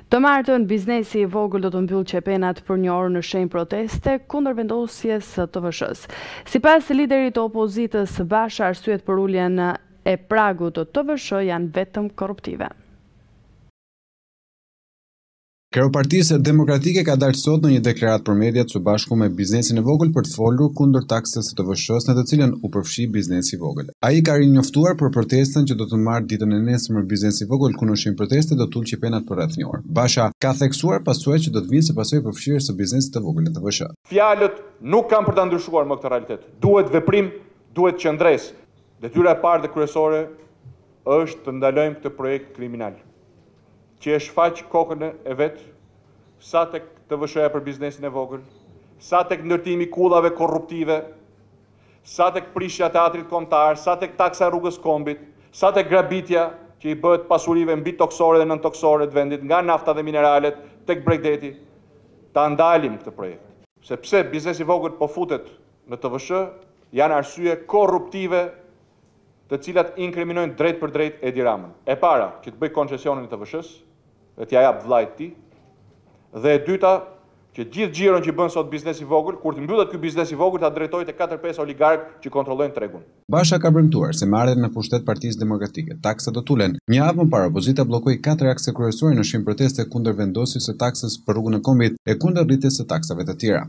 Të martën, biznesi i vogël do të mbyll qepenat për një orë në shenjë proteste kundër vendosjes së TVSH-s. Sipas liderit të opozitës Basha, arsyet për uljen e pragut të TVSH janë vetëm korruptive. Kreu Partisë Demokratike ka dalë sot në një deklaratë për mediat së bashku me biznesin e vogël për të folur kundër taksës së TVSH-s në të cilën u përfshi biznesi i vogël. Ai ka rinjoftuar për protestën që do të marrë ditën e nesërme biznesi i vogël ku në shenjë proteste do të ulë qepenat për rreth një orë. Basha ka theksuar pasojat që do të vinë si pasojë përfshirjes së biznesit të vogël në TVSH. Fjalët nuk kanë për ta ndryshuar më këtë realitet. Duhet veprim, duhet qëndres. Detyra e parë dhe kryesore është të ndalojmë këtë projekt kriminal, që e shfaq kokën e vetë, sa tek TVSH-ja për biznesin e vogël, sa tek ndërtimi kullave korruptive, sa tek prishja e teatrit kombëtar, sa tek taksa e rrugës Kombit, sa tek grabitja që i bëhet pasurive mbi toksore dhe nën toksore të vendit, nga nafta dhe mineralet tek Bregdeti, ta ndalim këtë projekt. Sepse biznesi i vogël po futet në TVSH, janë arsye korruptive të cilat inkriminojnë drejt për drejt Edi Ramën. E para, që të bëj koncesionin e TVSH-s, dhe t'ja jap vllajt tij, dhe e dyta, që gjithë xhiron që bën sot biznesi i vogël, kur të mbyllet ky biznes i vogël, ta drejtojë te 4-5 oligarkë që kontrollojnë tregun. Basha ka premtuar se me ardhen në pushtet Partisë Demokratike, taksa do tulen. Një javë më parë, opozita bllokoi 4 akse kryesore në shenjë proteste kundër vendosjes së taksës për rrugën e Kombit e kundër rritjes së taksave të tjera.